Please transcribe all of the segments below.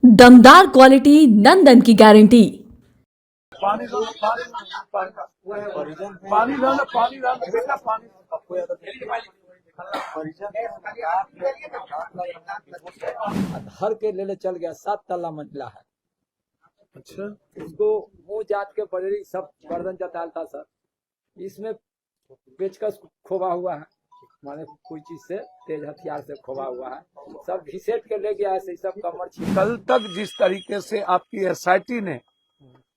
दमदार क्वालिटी नंदन की गारंटी। पानी डालो, पानी डालो, पानी डालो बेटा, पानी धर के ले चल गया। 7 तल्ला मंजिला है। अच्छा, उसको मुंह जात के पड़ेरी सब गर्दन चताल था सर। इसमें पेचकस खोवा हुआ है, माने कोई चीज से तेज हथियार से खोवा हुआ है। सब घिसेट के ले गया है, सब कमर छीन। कल तक जिस तरीके से आपकी एसआईटी ने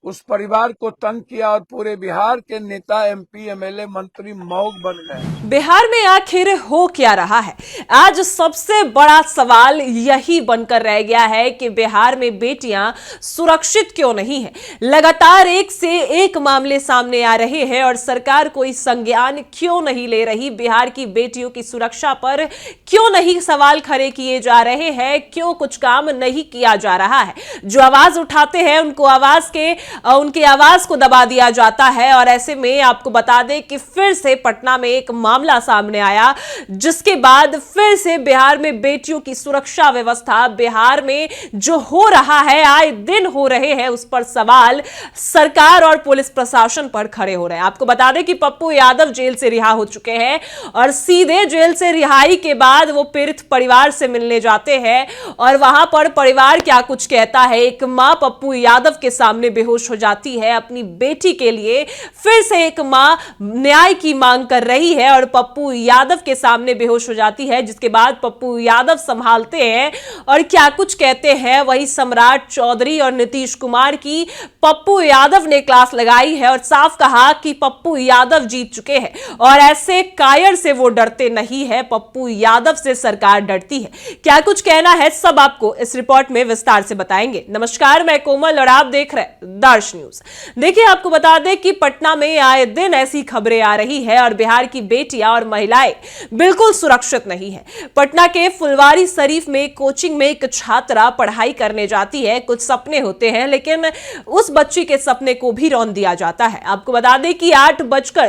उस परिवार को तंग किया और पूरे बिहार के नेता, एमपी, एमएलए, मंत्री मौग बन गए। बिहार में आखिर हो क्या रहा है? आज सबसे बड़ा सवाल यही बनकर रह गया है कि बिहार में बेटियां सुरक्षित क्यों नहीं है। लगातार एक से एक मामले सामने आ रहे हैं और सरकार कोई संज्ञान क्यों नहीं ले रही। बिहार की बेटियों की सुरक्षा पर क्यों नहीं सवाल खड़े किए जा रहे हैं, क्यों कुछ काम नहीं किया जा रहा है। जो आवाज उठाते हैं उनकी आवाज को दबा दिया जाता है। और ऐसे में आपको बता दें कि फिर से पटना में एक मामला सामने आया, जिसके बाद फिर से बिहार में बेटियों की सुरक्षा व्यवस्था, बिहार में जो हो रहा है, आए दिन हो रहे हैं, उस पर सवाल सरकार और पुलिस प्रशासन पर खड़े हो रहे हैं। आपको बता दें कि पप्पू यादव जेल से रिहा हो चुके हैं और सीधे जेल से रिहाई के बाद वो पीड़ित परिवार से मिलने जाते हैं और वहां पर परिवार क्या कुछ कहता है। एक मां पप्पू यादव के सामने बेहोश हो जाती है अपनी बेटी के लिए। फिर से एक मां न्याय की मांग कर रही है और पप्पू यादव के सामने बेहोश हो जाती है, जिसके बाद पप्पू यादव संभालते हैं और क्या कुछ कहते हैं। वही सम्राट चौधरी और नीतीश कुमार की पप्पू यादव ने क्लास लगाई है और साफ कहा कि पप्पू यादव जीत चुके हैं और ऐसे कायर से वो डरते नहीं है, पप्पू यादव से सरकार डरती है। क्या कुछ कहना है, सब आपको इस रिपोर्ट में विस्तार से बताएंगे। नमस्कार, मैं कोमल और आप देख रहे हैं दर्श न्यूज। देखिए, आपको बता दें कि पटना में आए दिन ऐसी खबरें आ रही है और बिहार की बेटियां और महिलाएं बिल्कुल सुरक्षित नहीं है। पटना के फुलवारी शरीफ में कोचिंग में एक छात्रा पढ़ाई करने जाती है। कुछ सपने होते हैं, लेकिन उस बच्ची के सपने को भी रौंद दिया जाता है। आपको बता दें कि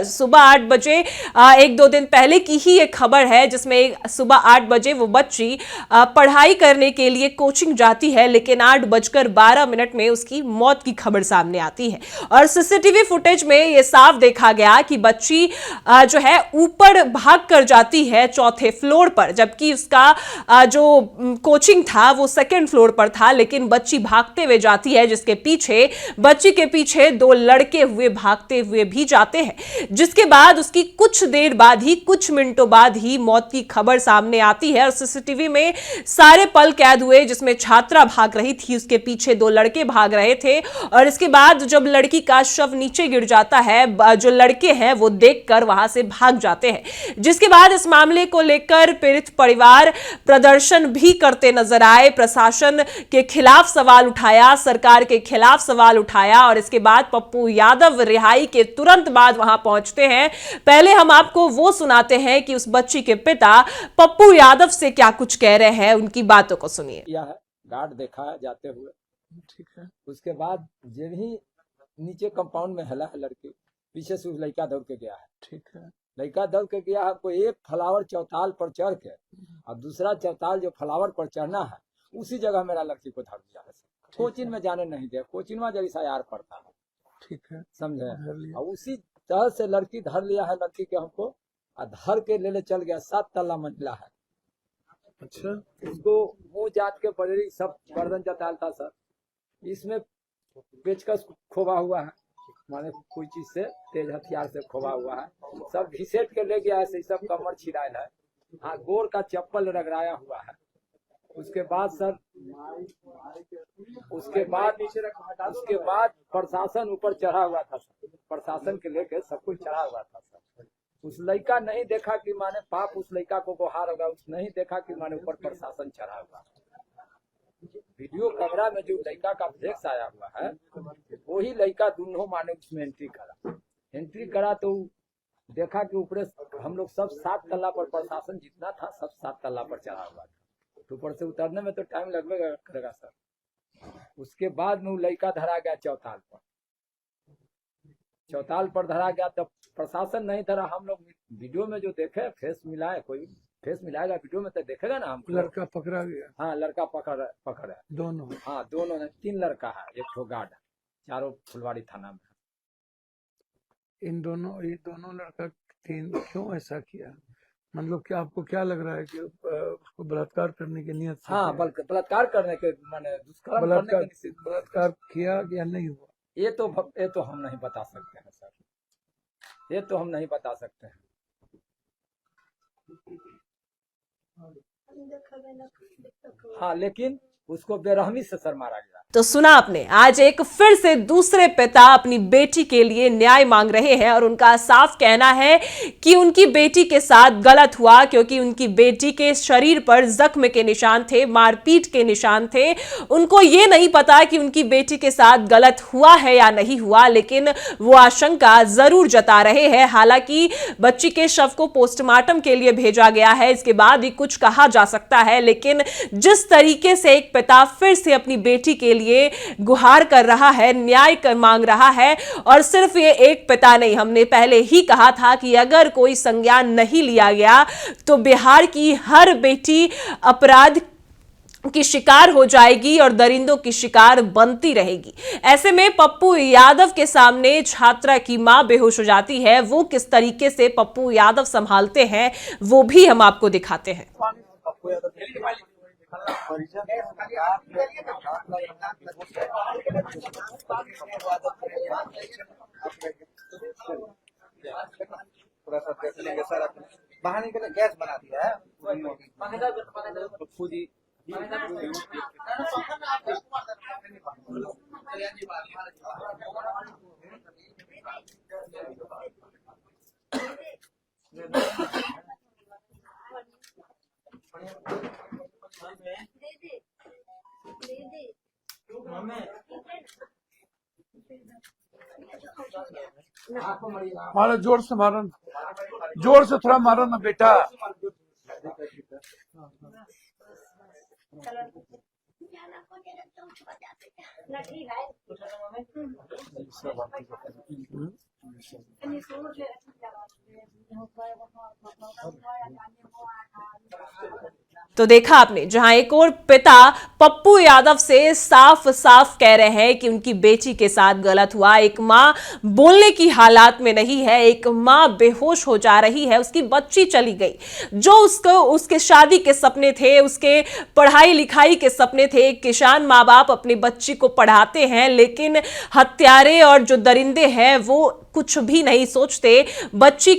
सुबह 8 बजे एक दो दिन पहले की ही एक खबर है, जिसमें सुबह 8 बजे वो बच्ची पढ़ाई करने के लिए कोचिंग जाती है, लेकिन 8:12 में उसकी मौत की खबर सामने आती है। और सीसीटीवी फुटेज में यह साफ देखा गया कि बच्ची जो है ऊपर भाग कर जाती है 4थे फ्लोर पर, जबकि उसका जो कोचिंग था वो 2nd फ्लोर पर था। लेकिन बच्ची भागते हुए जाती है, जिसके पीछे बच्ची के पीछे 2 लड़के हुए भागते हुए भी जाते हैं, जिसके बाद उसकी कुछ देर बाद ही, कुछ मिनटों बाद ही मौत की खबर सामने आती है। और सीसीटीवी में सारे पल कैद हुए, जिसमें छात्रा भाग रही थी, उसके पीछे 2 लड़के भाग रहे थे और इसके बाद जब लड़की का शव नीचे गिर जाता है, जो लड़के हैं वो देखकर वहां से भाग जाते हैं। जिसके बाद इस मामले को लेकर पीड़ित परिवार प्रदर्शन भी करते नजर आए, प्रशासन के खिलाफ सवाल उठाया, सरकार के खिलाफ सवाल उठाया और इसके बाद पप्पू यादव रिहाई के तुरंत बाद वहां पहुंचते हैं। पहले हम आपको वो सुनाते हैं कि उस बच्ची के पिता पप्पू यादव से क्या कुछ कह रहे हैं, उनकी बातों को सुनिए। गार्ड देखा है जाते हुए, ठीक है। उसके बाद जब ही नीचे कंपाउंड में हला है लड़की, पीछे से उस लड़का दौड़ के गया है। ठीक है। लड़का दौड़ के गया है, कोई एक फ्लावर चौताल पर चढ़ के और दूसरा चौताल जो फ्लावर पर चढ़ना है, उसी जगह मेरा लड़की को धर दिया है। कोचिंग में जाने नहीं दिया, कोचिंग में जैसा यार पड़ता है, ठीक है, समझे। और उसी तरह से लड़की धर लिया है, लड़की के हमको धर के ले चल गया। 7 तल्ला मंजिला है। अच्छा, उसको मुंह जात के पड़ेरी सब गर्दन चताल था सर। इसमें पेचकस खोवा हुआ है, माने कोई चीज से तेज हथियार से खोवा हुआ है। सब घिसेट के ले गया है, सब कमर छिड़ायल है। हाँ, गोर का चप्पल रगड़ाया हुआ है। उसके बाद सर, उसके बाद प्रशासन ऊपर चढ़ा हुआ था सर। प्रशासन के लेके सब कुछ चढ़ा हुआ था सर। उस लड़का नहीं देखा कि माने पाप उस लड़का को गुहार होगा, उस नहीं देखा कि माने ऊपर प्रशासन चढ़ा हुआ। वीडियो कैमरा में जो लड़का का फ्लेक्स आया हुआ है, वही लड़का दोनों माने उसमें एंट्री करा तो देखा कि ऊपर हम लोग सब 7 तल्ला पर, प्रशासन जितना था सब 7 तल्ला पर चढ़ा हुआ था। तो ऊपर से उतरने में तो टाइम लगेगा करेगा सर। उसके बाद में वो लड़का धरा गया चौताल पर। चौताल पर धरा गया, तब प्रशासन नहीं धरा। हम लोग वीडियो में जो देखे, फेस मिलाए, कोई फेस मिलाएगा वीडियो में तो देखेगा ना हमको। लड़का पकड़ा गया, हाँ लड़का पकड़ है। दोनों। हाँ दोनों ने, 3 लड़का है, 1 ठो गार्ड है, चारों फुलवाड़ी थाना में। ये दोनों लड़का 3 क्यों ऐसा किया? मतलब कि आपको क्या लग रहा है कि उसको बलात्कार करने की नियत से हाँ किया? बलात्कार करने के माने दुष्कर्म करने के निश्चित। बलात्कार किया या नहीं हुआ? ये तो हम नहीं बता सकते हैं सर, ये तो हम नहीं बता सकते हैं। हाँ लेकिन उसको बेरहमी से सर मारा गया। तो सुना आपने, आज एक फिर से दूसरे पिता अपनी बेटी के लिए न्याय मांग रहे हैं और उनका साफ कहना है कि उनकी बेटी के साथ गलत हुआ, क्योंकि उनकी बेटी के शरीर पर जख्म के निशान थे, मारपीट के निशान थे। उनको ये नहीं पता कि उनकी बेटी के साथ गलत हुआ है या नहीं हुआ, लेकिन वो आशंका जरूर जता रहे हैं। हालांकि बच्ची के शव को पोस्टमार्टम के लिए भेजा गया है, इसके बाद भी कुछ कहा जा सकता है, लेकिन जिस तरीके से एक पिता फिर से अपनी बेटी के लिए गुहार कर रहा है, न्याय मांग रहा है, और सिर्फ ये एक पिता नहीं, हमने पहले ही कहा था कि अगर कोई संज्ञान नहीं लिया गया तो बिहार की हर बेटी अपराध की शिकार हो जाएगी और दरिंदों की शिकार बनती रहेगी। ऐसे में पप्पू यादव के सामने छात्रा की मां बेहोश हो जाती है। वो किस तरीके से पप्पू यादव संभालते हैं वो भी हम आपको दिखाते हैं। बाहर निकले गैस बना दिया है। मारो, जोर से मारो, जोर से थोड़ा मारो ना बेटा। तो देखा आपने, जहां एक और पिता पप्पू यादव से साफ साफ कह रहे हैं कि उनकी बेटी के साथ गलत हुआ। एक मां बोलने की हालात में नहीं है, एक मां बेहोश हो जा रही है, उसकी बच्ची चली गई, जो उसके शादी के सपने थे, उसके पढ़ाई लिखाई के सपने थे। किसान माँ बाप अपनी बच्ची को पढ़ाते हैं, लेकिन हत्यारे और जो दरिंदे हैं वो कुछ भी नहीं सोचते, बच्ची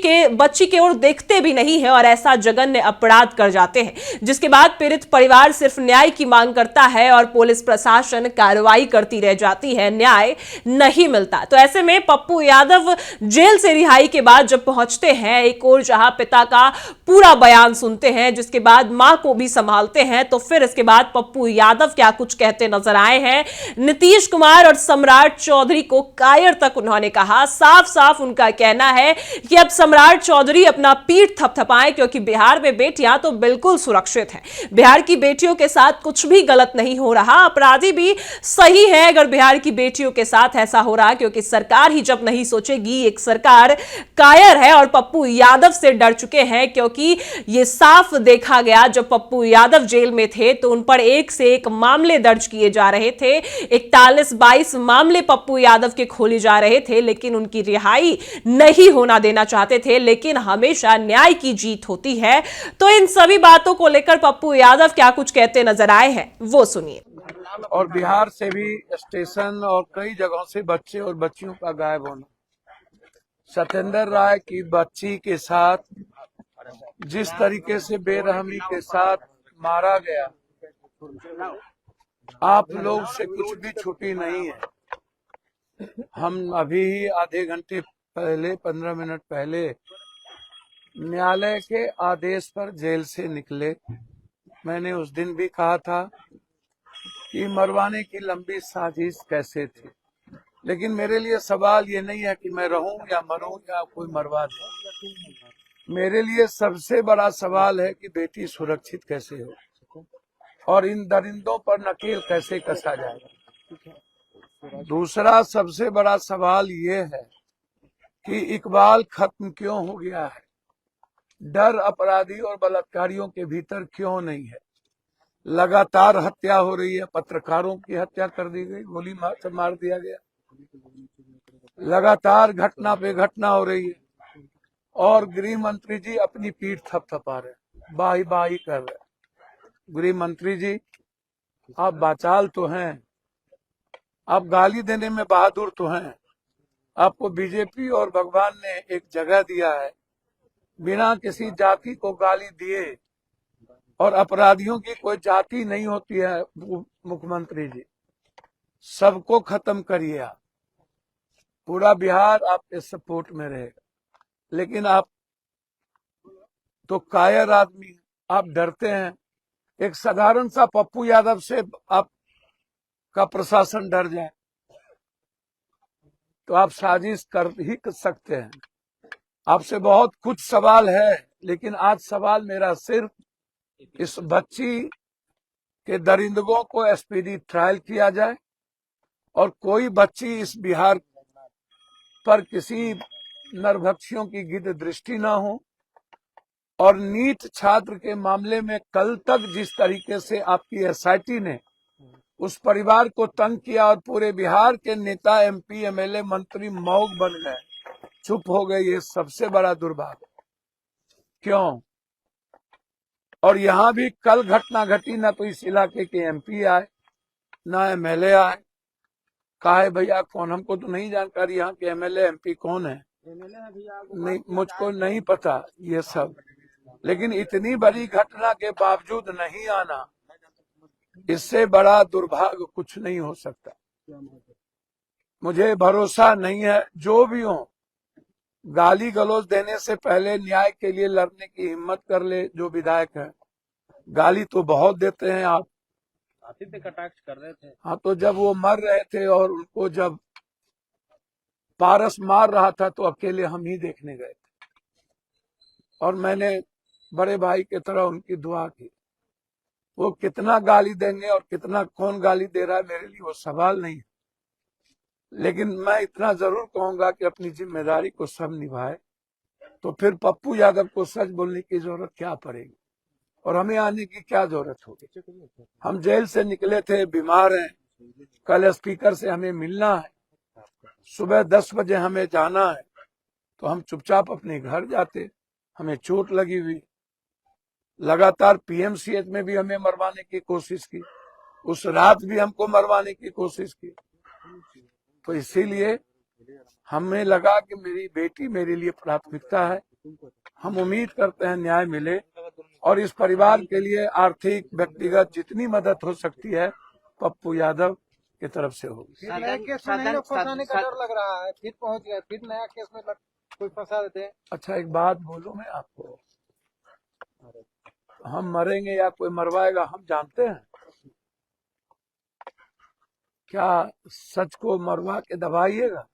के ओर देखते भी नहीं है और ऐसा जघन्य अपराध कर जाते हैं, जिसके बाद पीड़ित परिवार सिर्फ न्याय की मांग करता है और पुलिस प्रशासन कार्रवाई करती रह जाती है, न्याय नहीं मिलता। तो ऐसे में पप्पू यादव जेल से रिहाई के बाद जब पहुंचते हैं, एक और जहां पिता का पूरा बयान सुनते हैं, जिसके बाद मां को भी संभालते हैं, तो फिर इसके बाद पप्पू यादव क्या कुछ कहते नजर आए हैं। नीतीश कुमार और सम्राट चौधरी को कायर तक उन्होंने कहा। साफ साफ उनका कहना है कि अब सम्राट चौधरी अपना पीठ थपथपाएं, क्योंकि बिहार में बेटियां तो बिल्कुल सुरक्षित हैं। बिहार की बेटियों के साथ कुछ भी गलत नहीं हो रहा, अपराधी भी सही है अगर बिहार की बेटियों के साथ ऐसा हो रहा, क्योंकि सरकार ही जब नहीं सोचेगी, एक सरकार कायर है और पप्पू यादव से डर चुके हैं, क्योंकि यह साफ देखा गया जब पप्पू यादव जेल में थे तो उन पर एक से एक मामले दर्ज किए जा रहे थे। 41-22 मामले पप्पू यादव के खोले जा रहे थे, लेकिन उनकी रिहाई नहीं होना देना चाहते थे, लेकिन हमेशा न्याय की जीत होती है। तो इन सभी बातों को लेकर पप्पू यादव क्या कुछ कहते नजर आए हैं वो सुनिए। और बिहार से भी स्टेशन और कई जगहों से बच्चे और बच्चियों का गायब होना, सत्येंद्र राय की बच्ची के साथ जिस तरीके से बेरहमी के साथ मारा गया, आप लोग से कुछ भी छुट्टी नहीं है। हम अभी ही आधे घंटे पहले, 15 मिनट पहले न्यायालय के आदेश पर जेल से निकले। मैंने उस दिन भी कहा था कि मरवाने की लंबी साजिश कैसे थी, लेकिन मेरे लिए सवाल ये नहीं है कि मैं रहूं या मरूं या कोई मरवा दे। मेरे लिए सबसे बड़ा सवाल है कि बेटी सुरक्षित कैसे हो और इन दरिंदों पर नकेल कैसे कसा जाएगा। दूसरा सबसे बड़ा सवाल ये है कि इकबाल खत्म क्यों हो गया है। डर अपराधी और बलात्कारियों के भीतर क्यों नहीं है? लगातार हत्या हो रही है, पत्रकारों की हत्या कर दी गई, गोली से मार दिया गया, लगातार घटना पे घटना हो रही है और गृह मंत्री जी अपनी पीठ थपथपा रहे, बाही बाही कर रहे। गृह मंत्री जी, आप बाचाल तो हैं, आप गाली देने में बहादुर तो हैं, आपको बीजेपी और भगवान ने एक जगह दिया है, बिना किसी जाति को गाली दिए, और अपराधियों की कोई जाति नहीं होती है। मुख्यमंत्री जी, सबको खत्म करिए आप, पूरा बिहार आपके सपोर्ट में रहेगा, लेकिन आप तो कायर आदमी हैं, आप डरते हैं। एक साधारण सा पप्पू यादव से आपका प्रशासन डर जाए तो आप साजिश कर ही सकते हैं। आपसे बहुत कुछ सवाल है, लेकिन आज सवाल मेरा सिर्फ इस बच्ची के दरिंदगों को एसपीडी ट्रायल किया जाए और कोई बच्ची इस बिहार पर किसी नरभक्षियों की गिद्ध दृष्टि ना हो। और नीट छात्र के मामले में कल तक जिस तरीके से आपकी एसआईटी ने उस परिवार को तंग किया और पूरे बिहार के नेता, एमपी, एमएलए, मंत्री मौन बन गए, चुप हो गए, ये सबसे बड़ा दुर्भाग्य। क्यों? और यहाँ भी कल घटना घटी, ना तो इस इलाके के एमपी आए, ना एमएलए आए। कहा है भैया कौन? हमको तो नहीं जानकारी यहाँ के एमएलए एमपी कौन है, नहीं, मुझको नहीं पता ये सब। लेकिन इतनी बड़ी घटना के बावजूद नहीं आना, इससे बड़ा दुर्भाग्य कुछ नहीं हो सकता। मुझे भरोसा नहीं है, जो भी हो गाली गलौज देने से पहले न्याय के लिए लड़ने की हिम्मत कर ले। जो विधायक है, गाली तो बहुत देते हैं आप, आतिथ्य कटाक्ष कर रहे थे। हाँ, तो जब वो मर रहे थे और उनको जब पारस मार रहा था तो अकेले हम ही देखने गए थे, और मैंने बड़े भाई की तरह उनकी दुआ की। वो कितना गाली देंगे और कितना कौन गाली दे रहा है, मेरे लिए वो सवाल नहीं है, लेकिन मैं इतना जरूर कहूंगा कि अपनी जिम्मेदारी को सब निभाए, तो फिर पप्पू यादव को सच बोलने की जरूरत क्या पड़ेगी और हमें आने की क्या जरूरत होगी। हम जेल से निकले थे, बीमार हैं, कल स्पीकर से हमें मिलना है, सुबह 10 बजे हमें जाना है, तो हम चुपचाप अपने घर जाते। हमें चोट लगी हुई, लगातार पीएमसीएच में भी हमें मरवाने की कोशिश की, उस रात भी हमको मरवाने की कोशिश की। तो इसीलिए हमें लगा कि मेरी बेटी मेरे लिए प्राथमिकता है। हम उम्मीद करते हैं न्याय मिले और इस परिवार के लिए आर्थिक, व्यक्तिगत जितनी मदद हो सकती है पप्पू यादव की तरफ से होगी। नया केस में नहीं लोग फंसाने का डर लग रहा है, फिर पहुंच गए, फिर नया केस में कोई फंसा देते हैं। अच्छा, एक बात बोलूं मैं आपको, हम मरेंगे या कोई मरवाएगा हम जानते हैं क्या? सच को मरवा के दबाइएगा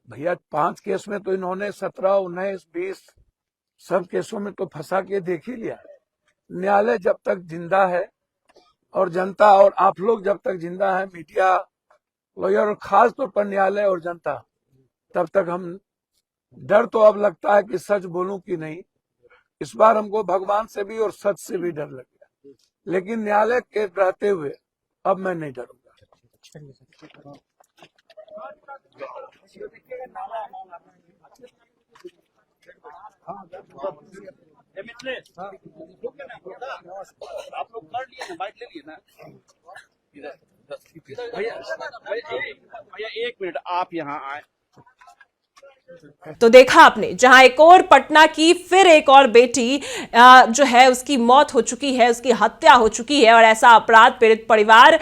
भैया। 5 केस में तो इन्होंने 17, 19, 20 सब केसों में तो फंसा के देख ही लिया। न्यायालय जब तक जिंदा है और जनता और आप लोग जब तक जिंदा है, मीडिया, लॉयर और खास तौर पर न्यायालय और जनता, तब तक हम डर तो अब लगता है कि सच बोलूं कि नहीं। इस बार हमको भगवान से भी और सच से भी डर लग गया, लेकिन न्यायालय के रहते हुए अब मैं नहीं डरूंगा। आप लोग कर लिए ना, बाइक ले लिए ना। भैया 1 मिनट, आप यहाँ आए। तो देखा आपने, जहां एक और पटना की फिर एक और बेटी जो है उसकी मौत हो चुकी है, उसकी हत्या हो चुकी है, और ऐसा अपराध पीड़ित परिवार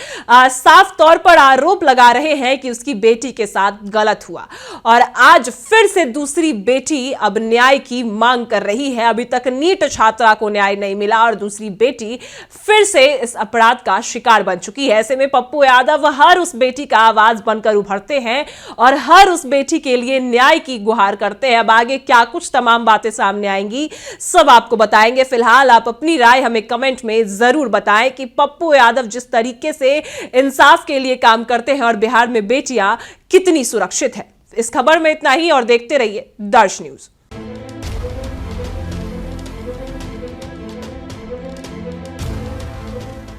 साफ तौर पर आरोप लगा रहे हैं कि उसकी बेटी के साथ गलत हुआ। और आज फिर से दूसरी बेटी अब न्याय की मांग कर रही है। अभी तक नीट छात्रा को न्याय नहीं मिला और दूसरी बेटी फिर से इस अपराध का शिकार बन चुकी है। ऐसे में पप्पू यादव हर उस बेटी का आवाज बनकर उभरते हैं और हर उस बेटी के लिए न्याय की गुहार करते हैं। अब आगे क्या कुछ तमाम बातें सामने आएंगी, सब आपको बताएंगे। फिलहाल आप अपनी राय हमें कमेंट में जरूर बताएं कि पप्पू यादव जिस तरीके से इंसाफ के लिए काम करते हैं और बिहार में बेटियां कितनी सुरक्षित है। इस खबर में इतना ही और देखते रहिए दर्श न्यूज।